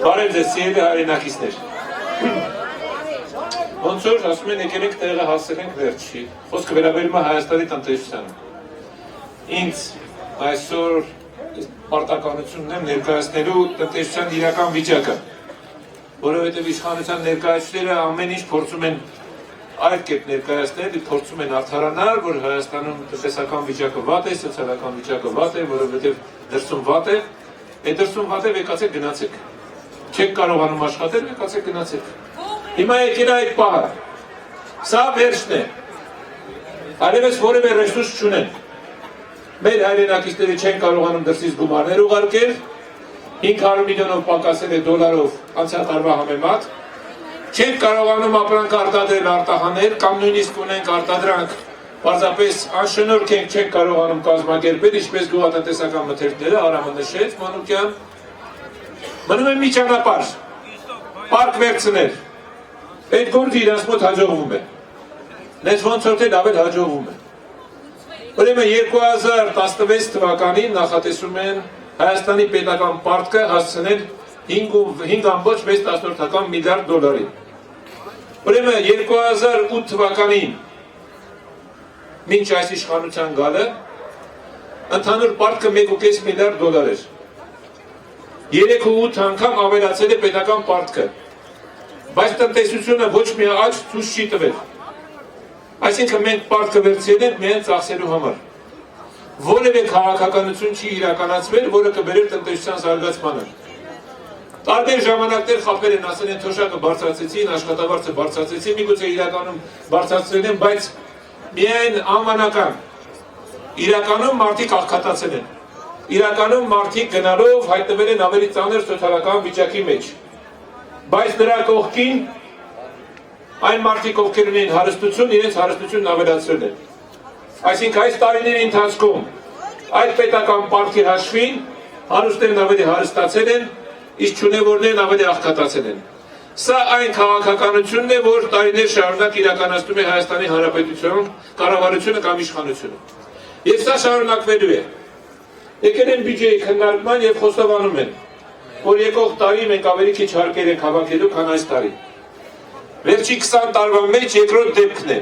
Բարև ձեզ, սիրելի հայրենակիցներ։ Ոնց որ ասում են եկել ենք տեղը հասել ենք վերջի։ Խոսքը վերաբերում է Հայաստանի տնտեսությանը։ Ինձ այսօր պարտականությունն եմ ներկայացնելու տնտեսության իրական վիճակը, որովհետև իշխանության ներկայացուցիչները ամեն ինչ փորձում են այլ կերպ ներկայացնել, փորձում են արդարանալ, որ Հայաստանում տնտեսական վիճակը վատ է, սոցիալական վիճակը վատ է, որովհետև դրսում վատ է, դրսում վատ է, եկացեք գնացեք։ Չեք կարողանում աշխատել, եկացեք գնացեք։ Հիմա եկել այդ պահը, սա վերջն է, այլևս որևէ ռեսուրս չունեն։ Մեր հայրենակիցները չեն կարողանում դրսից գումարներ ուղարկել, 500 միլիոնով պակասել է դոլարով անցյալ տարվա համեմատ, չենք կարողանում ապրանք արտադրել արտահանել, կամ նույնիսկ ունենք արտադրանք, պարզապես անշնորհք ենք չենք կարողանում կազմակերպել, ինչպես գյուղատնտեսական մթերքները, Արամը նշեց, Մանուկյան, մնում է մի ճանապարհ, պարկ վերցնել, այդ գործը իրենց մոտ հաջողվում է, նենց ոնց որ թե լավ էլ հաջողվում է։ Ուրեմն 2016 թվականին նախատեսում են Հայաստանի պետական պարտքը հասցնել 5.6 միլիարդ դոլարի։ Ուրեմն 2008 թվականին մինչ այս իշխանության գալը ընդհանուր պարտքը 1.5 միլիարդ դոլար էր։ 3-8 անգամ ավելացել է պետական պարտքը, բայց տնտեսությունը ոչ մի աճ ցույց չի տվել։ Այսինքն մենք պարտքը վերցրել ենք միայն ծախսելու համար։ Որևէ քաղաքականություն չի իրականացվել, որը կբերեր տնտեսության զարգացմանը։ Տարբեր ժամանակներ խախտել են, ասել են թոշակը բարձրացեցին, աշխատավարձը բարձրացեցին, միգուցե իրականում բարձրացրել են, բայց միայն անվանական։ Իրականում մարդիկ աղքատացել են։ Իրականում մարդիկ գնալով հայտնվել են ավելի ծանր սոցիալական վիճակի մեջ։ Բայց նրա կողքին այն մարդիկ, ովքեր ունեն հարստություն, իրենց հարստությունն ավելացրել են։ Այսինքն այս տարիների ընթացքում այդ պետական պարտքի հաշվին հարուստներն ավելի հարստացել են, իսկ չունևորներն ավելի աղքատացել են։ Սա այն քաղաքականությունն է, որ տարիներ շարունակ իրականացնում է Հայաստանի Հանրապետության կառավարությունը կամ իշխանությունը։ Եվ սա շարունակվելու է։ Եկել են բյուջեի քննարկման եւ խոստովանում են, որ եկող տարի մենք ավելի քիչ հարկեր ենք հավաքելու, քան այս տարի։ Վերջի 20 տարվա մեջ երկրորդ դեպքն է։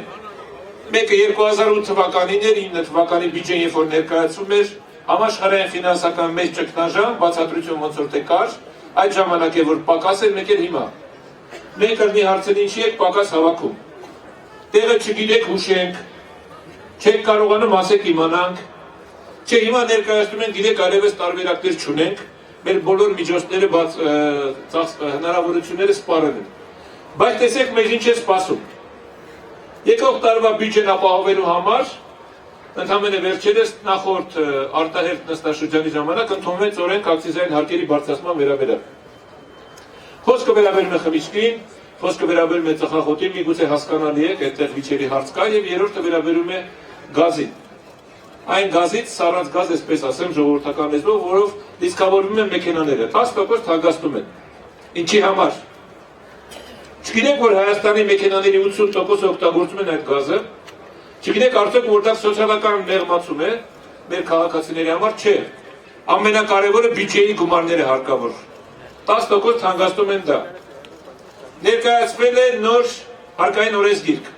Մեկը 2008 թվականին էր, 9 թվականի բյուջեն երբ որ ներկայացում էր, համաշխարհային ֆինանսական մեծ ճգնաժամ, բացատրություն ոնց որ թե կար, այդ ժամանակ է որ պակաս էր, մեկ էլ հիմա։ Մենք կրնի հարցել ինչի եք պակաս հավաքում։ Տեղը չգիտեք, հուշենք, չեք կարողանում ասեք իմանանք, չէ հիմա ներկայացնում են, գիտեք այլևս տարբերակներ չունենք, մեր բոլոր միջոցները հնարավորությունները սպառել են։ Բայց տեսեք մեզ ինչ է սպասում։ Եկող տարվա բյուջեն ապահովելու համար ընդհանրապես վերջերս նախորդ արտահերթ նստաշրջանի ժամանակ ընդունվեց օրենք ակցիզային հարկերի բարձրացման վերաբերյալ։ Խոսքը վերաբերում է խմիչքին, խոսքը վերաբերում է ծխախոտին, միգուցե հասկանալի է, այդտեղ վիճելի հարց կա, եւ երրորդը վերաբերում է գազին։ Այն գազից սառած գազ, այսպես ասեմ, ժողովրդական լեզվով, որով լիցքավորվում են մեքենաները, 10% թանկացնում են։ Ինչի համար։ Չգիտեք, որ Հայաստանի մեքենաների 80% օգտագործում են այդ գազը, չգիտեք արդյոք որտեղ սոցիալական մեղմացում է մեր քաղաքացիների համար, չէ։ Ամենակարևորը բյուջեի գումարները հարկավոր։ 10% թանկացնում են դա։ Ներկայացվել է նոր հարկային օրենսգիրք։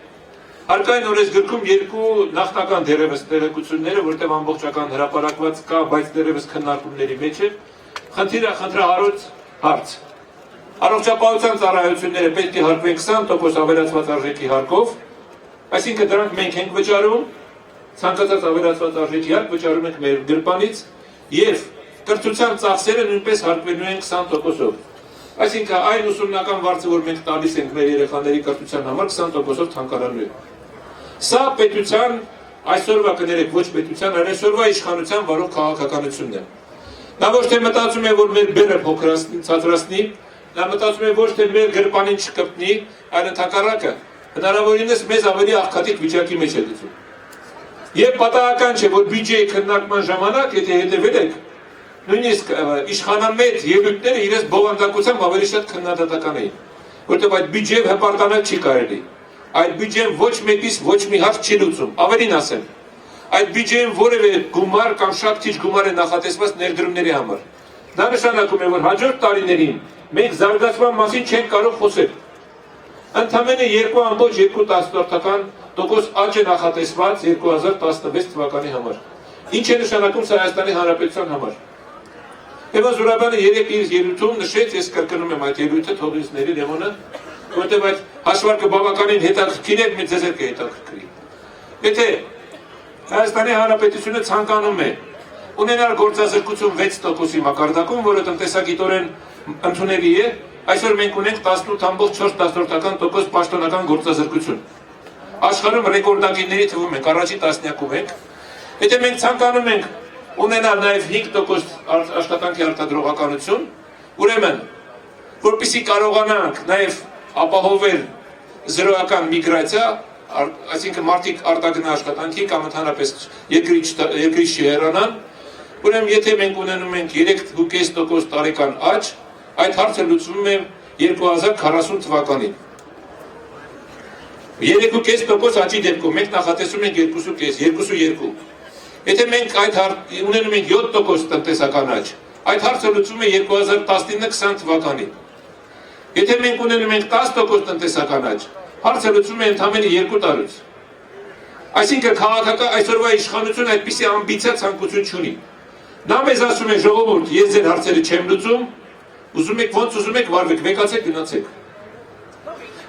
Հարկային օրենսգրքում երկու նախնական դերևս տեղեկությունները, որտեղ ամբողջական հրապարակված կա, բայց դերևս քննարկումների մեջ է, խնդրահարույց հարց։ Առողջապահության ծառայությունները պետք է հարկվեն 20% ավելացված արժեքի հարկով, այսինքն դրանք մենք ենք վճարում, ցանկացած ավելացված արժեքի հարկ վճարում ենք մեր գրպանից եւ կրթության ծախսերը նույնպես հարկվելու են 20%-ով։ Այսինքն այն ուսումնական վարձը, որ մենք տալիս ենք մեր երեխաների կրթության համար 20%-ով թանկարանելու է։ Սա պետության այսօրվա կներեք ոչ պետության, այլ այսօրվա իշխանության վարող քաղաքականությունն է։ Նա ոչ թե մտածում է, որ մեր բերը փոքրացնի, ցածրացնի, նա մտածում է ոչ թե մեր գրպանին չկպնի, այլ ընդհակառակը հնարավորինս մեզ ավելի աղքատիկ վիճակի մեջ է դնում։ Եվ պատահական չէ, որ բյուջեի քննարկման ժամանակ, եթե հետևել եք, նույնիսկ իշխանամետ ելույթները իրենց բովանդակությամբ ավելի շատ քննադատական էին, որտեղ այդ բյուջեով հպարտանալ չի կարելի։ Այդ բյուջեն ոչ մեկից ոչ մի հարց չի լուծում, ավելին ասեմ։ Այդ բյուջեին որևէ գումար կամ շատ քիչ գումար է նախատեսված ներդրումների համար։ Դա նշանակում է, որ հաջորդ տարիներին մենք զարգացման մասին չենք կարող խոսել։ Ընդամենը 2.2% աճ է նախատեսված 2016 թվականի համար։ Ինչ է նշանակում սա Հայաստանի Հանրապետության համար։ Եվան Զուրաբյանը երեք իր ելույթում նշեց, ես կրկնում եմ այդ ելույթը, թող ինձ ների Լևոնը, որտեղ այդ հաշվարկը բավականին հետաքրքիր է, մեզ ձեզ էլ կհետաքրքրի։ Եթե Հայաստանի Հանրապետությունը ցանկանում է ունենալ գործազրկություն 6%-ի մակարդակում, որը տնտեսագիտորեն ընդունելի է, այսօր մենք ունենք 18.4% պաշտոնական գործազրկություն։ Աշխարհում ռեկորդագիրների թվում ենք, առաջին տասնյակում ենք։ Եթե մենք ցանկանում ենք ունենալ նաև 5% աշխատանքի արտադրողականություն, ուրեմն, որպեսզի կարողանանք նաև ապահովել զրոյական միգրացիա, այսինքն մարդիկ արտագնա աշխատանքի կամ ընդհանրապես երկրից չհեռանան, ուրեմն եթե մենք ունենում ենք 3.5% տարեկան աճ, այդ հարցը լուծվում է 2040 թվականին։ 3.5% աճի դեպքում մենք նախատեսում ենք 2.5%, Եթե մենք ունենում ենք 7% տնտեսական աճ, այդ հարցը լուծվում է 2019-20 թվականին։ Եթե մենք ունենում ենք 10% տնտեսական աճ, հարցը լուծվում է ընդամենը 2 տարուց։ Այսինքն քաղաքական այսօրվա իշխանությունը այդպիսի ամբիցիա ցանկություն չունի։ Նա մեզ ասում է ժողովուրդ, ես ձեր հարցերը չեմ լուծում, ուզում եք ոնց ուզում եք վարվեք, վեկացեք գնացեք։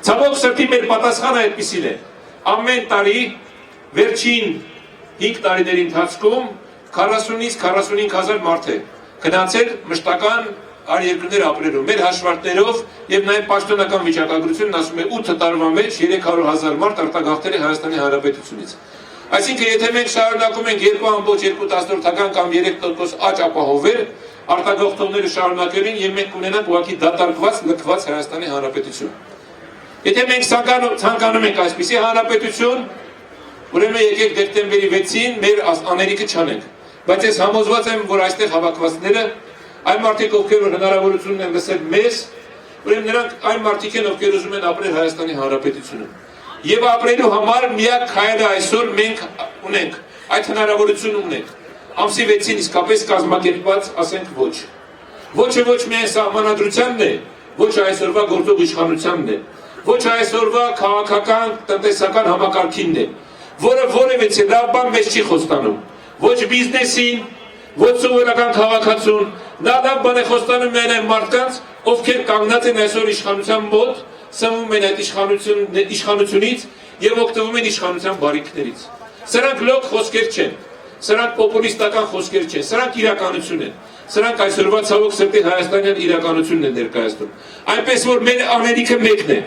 Ցավոք սրտի մեր պատասխանը այդպիսին է։ Ամեն տարի վերջին 5 տարիների ընթացքում 40-ից 45,000 մարդ է գնացել մշտական այլ երկրներ ապրելու։ Մեր հաշվարկներով եւ նաեւ պաշտոնական վիճակագրությունն ասում է 8 տարվա մեջ 300,000 մարդ արտագաղթել է Հայաստանի Հանրապետությունից։ Այսինքն եթե մենք շարունակում ենք 2.2% կամ 3% աճ ապահովել, արտագաղթողները շարունակել են եւ մենք կունենանք ուղղակի դատարկված, լքված Հայաստանի Հանրապետություն։ Եթե մենք ցանկանում ենք այսպիսի հանրապետություն, ուրեմն եկեք դեկտեմբերի 6-ին մեր աներիկը չանենք։ Բայց ես համոզված եմ, որ այստեղ հավաքվածները այն մարդիկ, ովքեր հնարավորություն ունեն լսել մեզ, ուրեմն նրանք այն մարդիկ են, ովքեր ուզում են ապրել Հայաստանի Հանրապետությունում։ Եվ ապրելու համար միակ քայլը այսօր մենք ունենք, այդ հնարավորությունը ունենք։ Ամսի 6-ին իսկապես կազմակերպված ասենք ոչ։ Ոչը ոչ միայն սահմանադրությանն է, ոչ այսօրվա գործող իշխանությանն է, ոչ այսօրվա քաղաքական, տնտեսական համակարգինն է, որը որևէ լավ բան մեզ չի խոստանում։ Ոչ բիզնեսին, ոչ սովորական քաղաքացուն, նա լավ բան է խոստանում միայն այն մարդկանց, ովքեր կանգնած են այսօր իշխանության մոտ, սնվում են այդ իշխանությունից եւ օգտվում են իշխանության բարիքներից։ Սրանք լոկ խոսքեր չեն, սրանք պոպուլիստական խոսքեր չեն, սրանք իրականություն են։ Սրանք այսօրվա ցավոք սրտի հայաստանյան իրականությունն են ներկայացնում։ Այնպես որ մեր աներիկը մեկն է։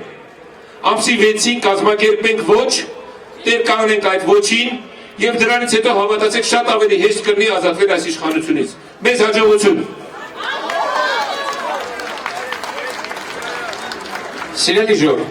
Ամսի 6-ին կազմակերպենք ոչ, տեր կանենք այդ ոչին եւ դրանից հետո հավատացեք շատ ավելի հեշտ կլինի ազատվել այս իշխանությունից։ Մեզ հաջողություն։ Սիրելի ժողով,